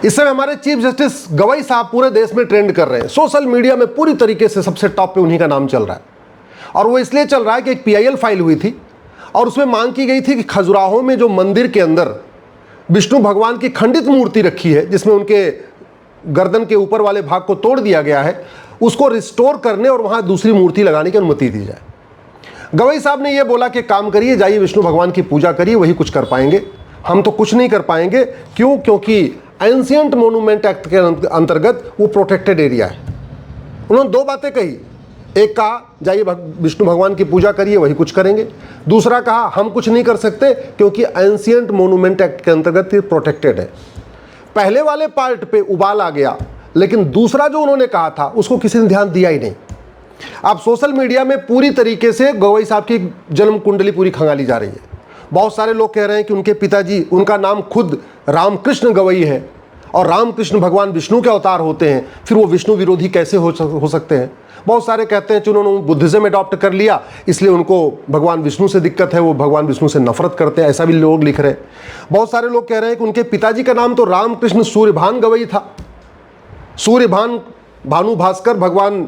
इस समय हमारे चीफ जस्टिस गवई साहब पूरे देश में ट्रेंड कर रहे हैं, सोशल मीडिया में पूरी तरीके से सबसे टॉप पे उन्हीं का नाम चल रहा है। और वो इसलिए चल रहा है कि एक PIL फाइल हुई थी और उसमें मांग की गई थी कि खजुराहो में जो मंदिर के अंदर विष्णु भगवान की खंडित मूर्ति रखी है, जिसमें उनके गर्दन के ऊपर वाले भाग को तोड़ दिया गया है, उसको रिस्टोर करने और वहां दूसरी मूर्ति लगाने की अनुमति दी जाए। गवई साहब ने यह बोला कि काम करिए, जाइए विष्णु भगवान की पूजा करिए, वही कुछ कर पाएंगे, हम तो कुछ नहीं कर पाएंगे। क्यों? क्योंकि एंशिएंट मोन्यूमेंट एक्ट के अंतर्गत वो प्रोटेक्टेड एरिया है। उन्होंने दो बातें कही, एक कहा जाइए विष्णु भगवान की पूजा करिए, वही कुछ करेंगे। दूसरा कहा हम कुछ नहीं कर सकते क्योंकि एंशिएंट मोन्यूमेंट एक्ट के अंतर्गत ये प्रोटेक्टेड है। पहले वाले पार्ट पे उबाल आ गया, लेकिन दूसरा जो उन्होंने कहा था उसको किसी ने ध्यान दिया ही नहीं। अब सोशल मीडिया में पूरी तरीके से गवई साहब की जन्म कुंडली पूरी खंगाली जा रही है। बहुत सारे लोग कह रहे हैं कि उनके पिताजी, उनका नाम खुद रामकृष्ण गवई है और रामकृष्ण भगवान विष्णु के अवतार होते हैं, फिर वो विष्णु विरोधी कैसे हो सकते हैं। बहुत सारे कहते हैं कि उन्होंने बुद्धिज्म अडॉप्ट कर लिया, इसलिए उनको भगवान विष्णु से दिक्कत है, वो भगवान विष्णु से नफरत करते हैं, ऐसा भी लोग लिख रहे हैं। बहुत सारे लोग कह रहे हैं कि उनके पिताजी का नाम तो रामकृष्ण सूर्यभान गवई था, सूर्यभान भानु भास्कर भगवान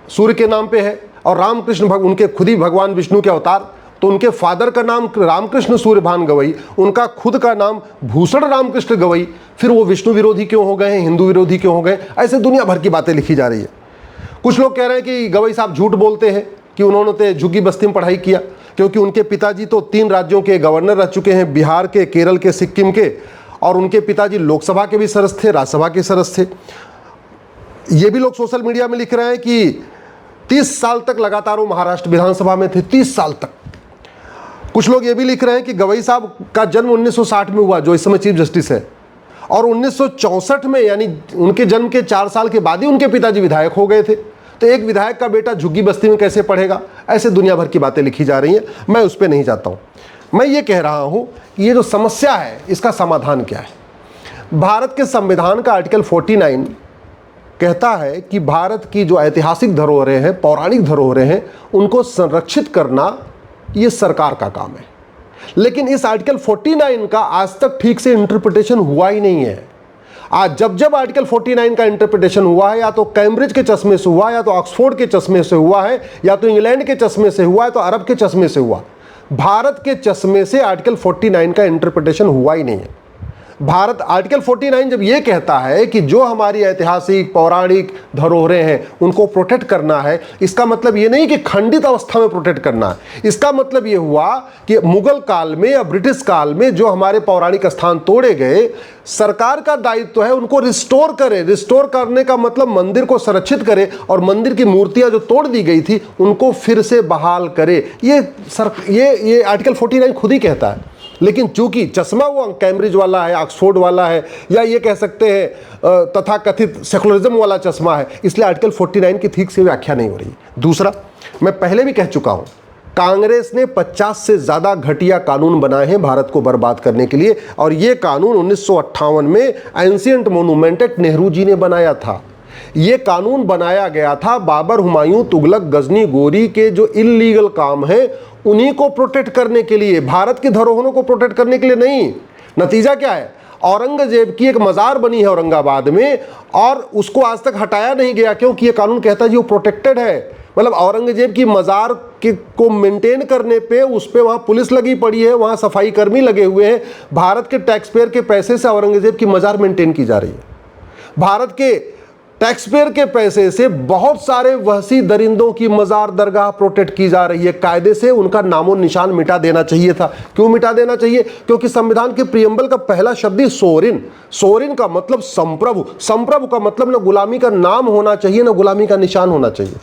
सूर्य के नाम पे है, और रामकृष्ण उनके खुद ही भगवान विष्णु के अवतार, तो उनके फादर का नाम रामकृष्ण सूर्यभान गवई, उनका खुद का नाम भूषण रामकृष्ण गवई, फिर वो विष्णु विरोधी क्यों हो गए हैं, हिंदू विरोधी क्यों हो गए। ऐसे दुनिया भर की बातें लिखी जा रही है। कुछ लोग कह रहे हैं कि गवई साहब झूठ बोलते हैं कि उन्होंने तो झुग्गी बस्ती में पढ़ाई किया, क्योंकि उनके पिताजी तो 3 राज्यों के गवर्नर रह चुके हैं, बिहार के, केरल के, सिक्किम के, और उनके पिताजी लोकसभा के भी सदस्य थे, राज्यसभा के सदस्य थे। ये भी लोग सोशल मीडिया में लिख रहे हैं कि 30 साल तक लगातार वो महाराष्ट्र विधानसभा में थे, 30 साल तक। कुछ लोग ये भी लिख रहे हैं कि गवई साहब का जन्म 1960 में हुआ, जो इस समय चीफ जस्टिस है, और 1964 में, यानी उनके जन्म के 4 साल के बाद ही उनके पिताजी विधायक हो गए थे। तो एक विधायक का बेटा झुग्गी बस्ती में कैसे पढ़ेगा। ऐसे दुनिया भर की बातें लिखी जा रही हैं, मैं उस पर नहीं जाता हूँ। मैं ये कह रहा हूँ कि ये जो समस्या है, इसका समाधान क्या है। भारत के संविधान का आर्टिकल 49 कहता है कि भारत की जो ऐतिहासिक धरोहरें हैं, पौराणिक धरोहरें हैं, उनको संरक्षित करना ये सरकार का काम है। लेकिन इस आर्टिकल 49 का आज तक ठीक से इंटरप्रिटेशन हुआ ही नहीं है। आज जब आर्टिकल 49 का इंटरप्रिटेशन हुआ है, या तो कैम्ब्रिज के चश्मे से हुआ, या तो ऑक्सफोर्ड के चश्मे से हुआ है, या तो इंग्लैंड के चश्मे से हुआ है, तो अरब के चश्मे से हुआ। भारत के चश्मे से आर्टिकल 49 का इंटरप्रिटेशन हुआ ही नहीं है। भारत आर्टिकल 49 जब ये कहता है कि जो हमारी ऐतिहासिक पौराणिक धरोहरें हैं उनको प्रोटेक्ट करना है, इसका मतलब ये नहीं कि खंडित अवस्था में प्रोटेक्ट करना है। इसका मतलब ये हुआ कि मुगल काल में या ब्रिटिश काल में जो हमारे पौराणिक स्थान तोड़े गए, सरकार का दायित्व है उनको रिस्टोर करे। रिस्टोर करने का मतलब मंदिर को संरक्षित करे और मंदिर की मूर्तियां जो तोड़ दी गई थी उनको फिर से बहाल करे। ये आर्टिकल 49 खुद ही कहता है। लेकिन चूंकि चश्मा वो कैम्ब्रिज वाला है, ऑक्सफोर्ड वाला है, या ये कह सकते हैं तथाकथित सेकुलरिज्म वाला चश्मा है, इसलिए आर्टिकल 49 की ठीक से व्याख्या नहीं हो रही। दूसरा, मैं पहले भी कह चुका हूं, कांग्रेस ने 50 से ज़्यादा घटिया कानून बनाए हैं भारत को बर्बाद करने के लिए, और ये कानून 1958 में ancient monument act Nehru ji ने बनाया था। ये कानून बनाया गया था बाबर, हुमायूं, तुगलक, गजनी, गोरी के जो इल्लीगल काम है उन्हीं को प्रोटेक्ट करने के लिए, भारत की धरोहरों को प्रोटेक्ट करने के लिए नहीं। नतीजा क्या है? औरंगजेब की एक मजार बनी है औरंगाबाद में, और उसको आज तक हटाया नहीं गया, क्योंकि ये कानून कहता है जी वो प्रोटेक्टेड है। मतलब औरंगजेब की मजार को मेंटेन करने पे उस पे वहाँ पुलिस लगी पड़ी है, वहाँ सफाई कर्मी लगे हुए हैं। भारत के टैक्स पेयर के पैसे से औरंगजेब की मजार मेंटेन की जा रही है। भारत के टैक्स पेयर के पैसे से बहुत सारे वहशी दरिंदों की मजार दरगाह प्रोटेक्ट की जा रही है। कायदे से उनका नामो निशान मिटा देना चाहिए था। क्यों मिटा देना चाहिए? क्योंकि संविधान के प्रियम्बल का पहला शब्द ही सोरिन। सोरिन का मतलब संप्रभु। संप्रभु का मतलब न गुलामी का नाम होना चाहिए, न गुलामी का निशान होना चाहिए।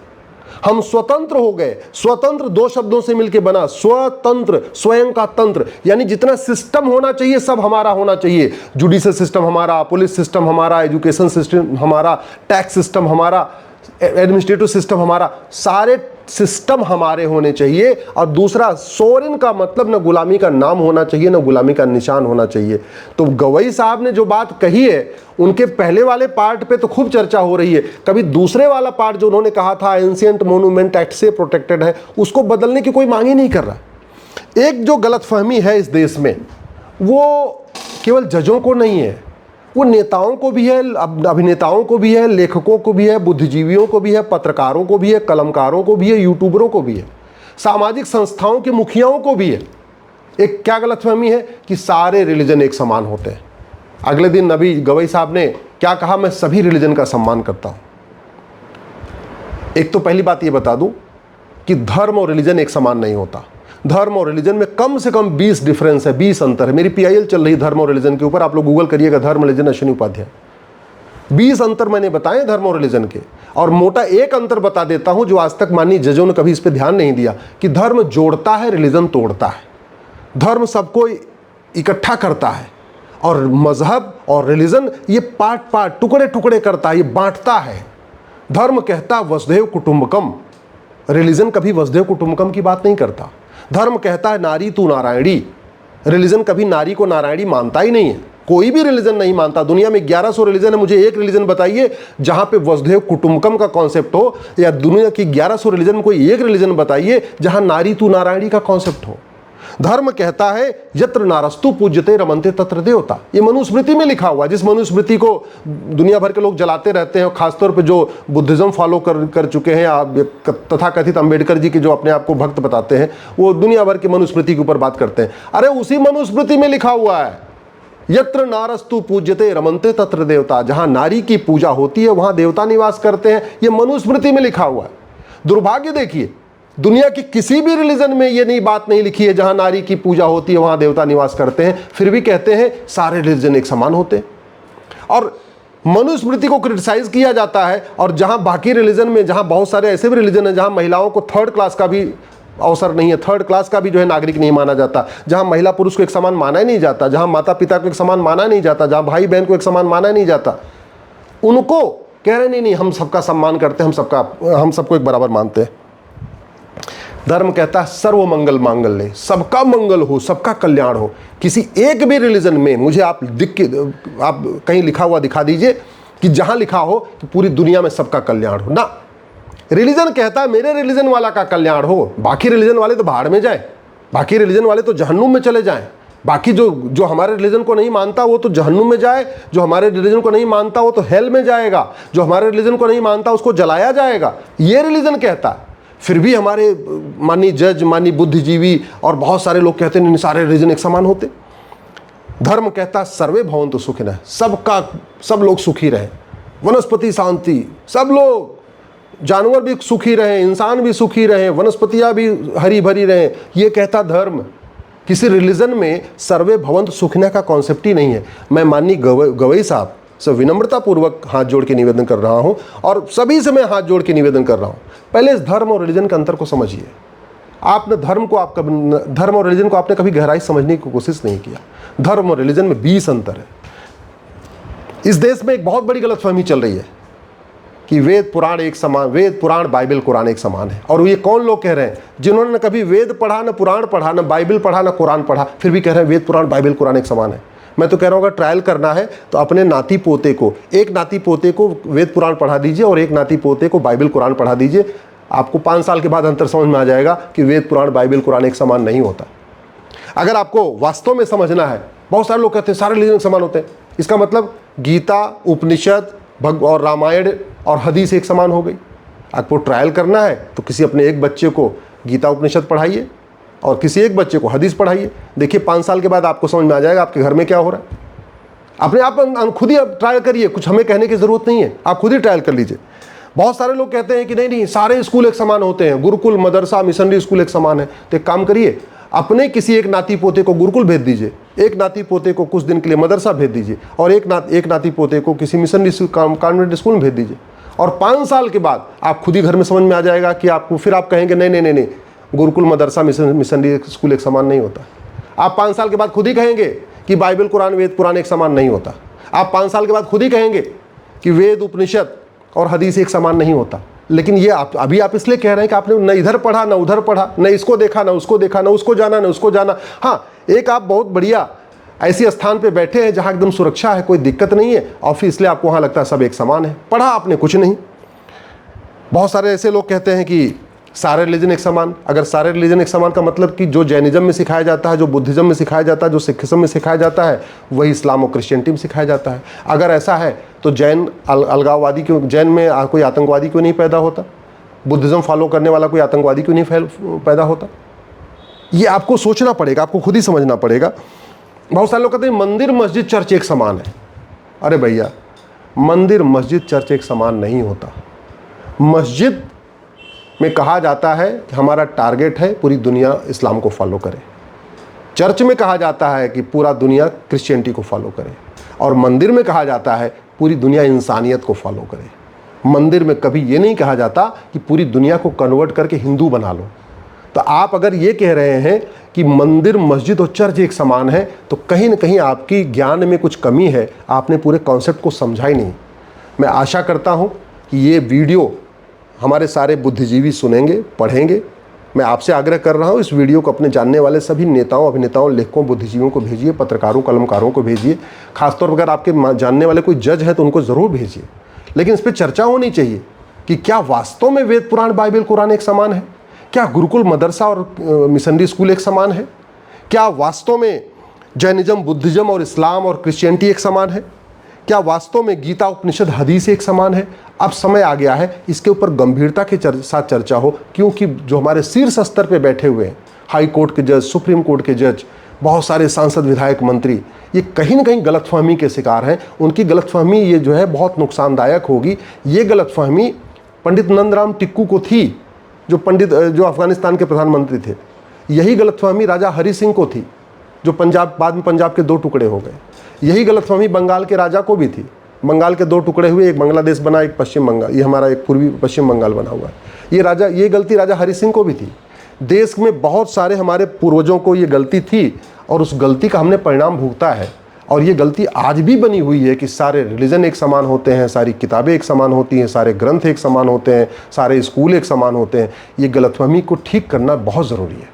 हम स्वतंत्र हो गए। स्वतंत्र 2 शब्दों से मिलकर बना, स्वतंत्र, स्वयं का तंत्र, यानी जितना सिस्टम होना चाहिए सब हमारा होना चाहिए। जुडिशियल सिस्टम हमारा, पुलिस सिस्टम हमारा, एजुकेशन सिस्टम हमारा, टैक्स सिस्टम हमारा, एडमिनिस्ट्रेटिव सिस्टम हमारा, सारे सिस्टम हमारे होने चाहिए। और दूसरा, सोरेन का मतलब न गुलामी का नाम होना चाहिए, न गुलामी का निशान होना चाहिए। तो गवई साहब ने जो बात कही है, उनके पहले वाले पार्ट पे तो खूब चर्चा हो रही है, कभी दूसरे वाला पार्ट जो उन्होंने कहा था एंशिएंट मोन्यूमेंट एक्ट से प्रोटेक्टेड है, उसको बदलने की कोई मांग ही नहीं कर रहा। एक जो गलतफहमी है इस देश में, वो केवल जजों को नहीं है, वो नेताओं को भी है, अभिनेताओं को भी है, लेखकों को भी है, बुद्धिजीवियों को भी है, पत्रकारों को भी है, कलमकारों को भी है, यूट्यूबरों को भी है, सामाजिक संस्थाओं के मुखियाओं को भी है। एक क्या गलतफहमी है कि सारे रिलीजन एक समान होते हैं। अगले दिन नबी गवई साहब ने क्या कहा, मैं सभी रिलीजन का सम्मान करता हूं। एक तो पहली बात ये बता दूं कि धर्म और रिलीजन एक समान नहीं होता। धर्म और रिलीजन में कम से कम 20 डिफरेंस है, 20 अंतर है। मेरी PIL चल रही धर्म और रिलीजन के ऊपर, आप लोग गूगल करिएगा धर्म रिलीजन अश्विनी उपाध्याय। 20 अंतर मैंने बताए धर्म और रिलीजन के। और मोटा एक अंतर बता देता हूं जो आज तक माननीय जजों ने कभी इस पर ध्यान नहीं दिया, कि धर्म जोड़ता है, रिलीजन तोड़ता है। धर्म सबको इकट्ठा करता है और मजहब और रिलीजन ये पार्ट पार्ट, टुकड़े टुकड़े करता है, ये बांटता है। धर्म कहता वसुधैव कुटुंबकम, रिलीजन कभी वसुधैव कुटुंबकम की बात नहीं करता। धर्म कहता है नारी तू नारायणी, रिलीजन कभी नारी को नारायणी मानता ही नहीं है। कोई भी रिलीजन नहीं मानता। दुनिया में 1100 रिलीजन है, मुझे एक रिलीजन बताइए जहां पे वसुधैव कुटुंबकम का कॉन्सेप्ट हो, या दुनिया की 1100 रिलीजन में कोई एक रिलीजन बताइए जहां नारी तू नारायणी का कॉन्सेप्ट हो। धर्म कहता है यत्र नारस्तु पूज्यते रमन्ते तत्र देवता, ये मनुस्मृति में लिखा हुआ है। जिस मनुस्मृति को दुनिया भर के लोग जलाते रहते हैं, खासतौर पे जो बुद्धिज्म फॉलो कर चुके हैं, तथा कथित अंबेडकर जी के जो अपने आप को भक्त बताते हैं, वो दुनिया भर की मनुस्मृति के ऊपर बात करते हैं। अरे उसी मनुस्मृति में लिखा हुआ है यत्र नारस्तु पूज्यते रमन्ते तत्र देवता, जहां नारी की पूजा होती है वहां देवता निवास करते हैं। ये मनुस्मृति में लिखा हुआ है। दुर्भाग्य देखिए, दुनिया की किसी भी रिलीजन में ये नहीं बात नहीं लिखी है जहां नारी की पूजा होती है वहां देवता निवास करते हैं, फिर भी कहते हैं सारे रिलीजन एक समान होते हैं। और मनुस्मृति को क्रिटिसाइज किया जाता है, और जहां बाकी रिलीजन में, जहां बहुत सारे ऐसे भी रिलीजन है जहां महिलाओं को थर्ड क्लास का भी अवसर नहीं है, थर्ड क्लास का भी जो है नागरिक नहीं माना जाता, जहां महिला पुरुष को एक समान माना ही नहीं जाता, जहां माता पिता को एक समान माना नहीं जाता, जहां भाई बहन को एक समान माना नहीं जाता, उनको कह रहे नहीं हम सबका सम्मान करते हैं, हम सबको एक बराबर मानते हैं। धर्म कहता है सर्व मंगल मांगल्य, सबका मंगल हो, सबका कल्याण हो। किसी एक भी रिलीजन में मुझे आप कहीं लिखा हुआ दिखा दीजिए कि जहां लिखा हो कि पूरी दुनिया में सबका कल्याण हो। ना, रिलीजन कहता है मेरे रिलीजन वाला का कल्याण हो, बाकी रिलीजन वाले तो भाड़ में जाए, बाकी रिलीजन वाले तो जहन्नुम में चले जाएं, बाकी जो हमारे रिलीजन को नहीं मानता वो तो जहन्नुम में जाए, जो हमारे रिलीजन को नहीं मानता वो तो हेल में जाएगा, जो हमारे रिलीजन को नहीं मानता उसको जलाया जाएगा, ये रिलीजन कहता है। फिर भी हमारे माननीय जज, माननीय बुद्धिजीवी और बहुत सारे लोग कहते हैं सारे रिलीजन एक समान होते। धर्म कहता है सर्वे भवन्तु सुखिनः, सब लोग सुखी रहे, वनस्पति शांति, सब लोग, जानवर भी सुखी रहे, इंसान भी सुखी रहे, वनस्पतियां भी हरी भरी रहे, ये कहता धर्म। किसी रिलीजन में सर्वे भवन्तु सुखिनः का कॉन्सेप्ट ही नहीं है। मैं माननीय गवई साहब से विनम्रता पूर्वक हाथ जोड़ के निवेदन कर रहा हूं, और सभी से मैं हाथ जोड़ के निवेदन कर रहा हूं, पहले इस धर्म और रिलीजन के अंतर को समझिए। आपने धर्म और रिलीजन को आपने कभी गहराई समझने की कोशिश नहीं किया। धर्म और रिलीजन में 20 अंतर है। इस देश में एक बहुत बड़ी गलतफहमी चल रही है कि वेद पुराण एक समान, वेद पुराण बाइबल कुरान एक समान है। और ये कौन लोग कह रहे हैं जिन्होंने न कभी वेद पढ़ा, न पुराण पढ़ा, न बाइबल पढ़ा, न कुरान पढ़ा, फिर भी कह रहे हैं वेद पुराण बाइबल कुरान एक समान है। मैं तो कह रहा हूँ अगर ट्रायल करना है तो अपने नाती पोते को, एक नाती पोते को वेद पुराण पढ़ा दीजिए और एक नाती पोते को बाइबल कुरान पढ़ा दीजिए, आपको 5 साल के बाद अंतर समझ में आ जाएगा कि वेद पुराण बाइबल कुरान एक समान नहीं होता। अगर आपको वास्तव में समझना है, बहुत सारे लोग कहते हैं सारे रिलीजन समान होते हैं, इसका मतलब गीता, उपनिषद और रामायण और हदीस एक समान हो गई। आपको ट्रायल करना है तो किसी अपने एक बच्चे को गीता उपनिषद पढ़ाइए और किसी एक बच्चे को हदीस पढ़ाइए, देखिए 5 साल के बाद आपको समझ में आ जाएगा आपके घर में क्या हो रहा है। अपने आप खुद ही ट्रायल करिए, कुछ हमें कहने की ज़रूरत नहीं है, आप खुद ही ट्रायल कर लीजिए। बहुत सारे लोग कहते हैं कि नहीं सारे स्कूल एक समान होते हैं, गुरुकुल, मदरसा, मिशनरी स्कूल एक समान है। तो एक काम करिए, अपने किसी एक नाती पोते को गुरुकुल भेज दीजिए, एक नाती पोते को कुछ दिन के लिए मदरसा भेज दीजिए, और एक नाती पोते को किसी मिशनरी कॉन्वेंट स्कूल में भेज दीजिए, और 5 साल के बाद आप खुद ही घर में समझ में आ जाएगा कि आपको, फिर आप कहेंगे नहीं, गुरुकुल, मदरसा, मिशनरी स्कूल एक समान नहीं होता। आप 5 साल के बाद खुद ही कहेंगे कि बाइबल, कुरान, वेद, पुराण एक समान नहीं होता। आप 5 साल के बाद खुद ही कहेंगे कि वेद, उपनिषद और हदीस एक समान नहीं होता। लेकिन ये अभी आप इसलिए कह रहे हैं कि आपने न इधर पढ़ा, न उधर पढ़ा, न इसको देखा, न उसको देखा, न उसको जाना, न उसको जाना। हाँ, एक आप बहुत बढ़िया ऐसी स्थान पे बैठे हैं जहाँ एकदम सुरक्षा है, कोई दिक्कत नहीं है, और फिर इसलिए आपको वहाँ लगता है सब एक समान है। पढ़ा आपने कुछ नहीं। बहुत सारे ऐसे लोग कहते हैं कि सारे रिलीजन एक समान, अगर सारे रिलीजन एक समान का मतलब कि जो जैनिज्म में सिखाया जाता है, जो बुद्धिज्म में सिखाया जाता है, जो सिखिज्म में सिखाया जाता है, वही इस्लाम और क्रिश्चियनिटी में सिखाया जाता है। अगर ऐसा है तो जैन अलगाववादी क्यों, जैन में कोई आतंकवादी क्यों नहीं पैदा होता? बुद्धिज्म फॉलो करने वाला कोई आतंकवादी क्यों नहीं पैदा होता? ये आपको सोचना पड़ेगा, आपको खुद ही समझना पड़ेगा। बहुत सारे लोग कहते हैं मंदिर मस्जिद चर्च एक समान है। अरे भैया, मंदिर मस्जिद चर्च एक समान नहीं होता। मस्जिद में कहा जाता है कि हमारा टारगेट है पूरी दुनिया इस्लाम को फॉलो करे। चर्च में कहा जाता है कि पूरा दुनिया क्रिश्चियनिटी को फॉलो करे। और मंदिर में कहा जाता है पूरी दुनिया इंसानियत को फॉलो करे। मंदिर में कभी ये नहीं कहा जाता कि पूरी दुनिया को कन्वर्ट करके हिंदू बना लो। तो आप अगर ये कह रहे हैं कि मंदिर मस्जिद और चर्च एक समान है, तो कहीं ना कहीं आपकी ज्ञान में कुछ कमी है, आपने पूरे कॉन्सेप्ट को समझा ही नहीं। मैं आशा करता हूँ कि ये वीडियो हमारे सारे बुद्धिजीवी सुनेंगे, पढ़ेंगे। मैं आपसे आग्रह कर रहा हूँ, इस वीडियो को अपने जानने वाले सभी नेताओं, अभिनेताओं, लेखकों, बुद्धिजीवियों को भेजिए, पत्रकारों, कलमकारों को भेजिए। खासतौर पर अगर आपके जानने वाले कोई जज है तो उनको ज़रूर भेजिए। लेकिन इस पर चर्चा होनी चाहिए कि क्या वास्तव में वेद पुराण, बाइबल, कुरान एक समान है? क्या गुरुकुल, मदरसा और मिशनरी स्कूल एक समान है? क्या वास्तव में जैनिज्म, बुद्धिज्म और इस्लाम और क्रिश्चियनिटी एक समान है? क्या वास्तव में गीता, उपनिषद, हदीस एक समान है? अब समय आ गया है इसके ऊपर गंभीरता के साथ चर्चा हो, क्योंकि जो हमारे शीर्ष स्तर पे बैठे हुए हैं, हाई कोर्ट के जज, सुप्रीम कोर्ट के जज, बहुत सारे सांसद, विधायक, मंत्री, ये कहीं ना कहीं गलतफहमी के शिकार हैं। उनकी गलतफहमी ये जो है बहुत नुकसानदायक होगी। ये गलतफहमी पंडित नंदराम टिक्कू को थी, जो अफगानिस्तान के प्रधानमंत्री थे। यही गलतफहमी राजा हरि सिंह को थी, जो बाद में पंजाब के 2 टुकड़े हो गए। यही गलतफहमी बंगाल के राजा को भी थी। बंगाल के 2 टुकड़े हुए, एक बांग्लादेश बना, एक पश्चिम बंगाल, ये हमारा एक पूर्वी पश्चिम बंगाल बना हुआ है। ये गलती राजा हरि सिंह को भी थी। देश में बहुत सारे हमारे पूर्वजों को ये गलती थी और उस गलती का हमने परिणाम भुगता है। और ये गलती आज भी बनी हुई है कि सारे रिलीजन एक समान होते हैं, सारी किताबें एक समान होती हैं, सारे ग्रंथ एक समान होते हैं, सारे स्कूल एक समान होते हैं। ये गलतफहमी को ठीक करना बहुत ज़रूरी है।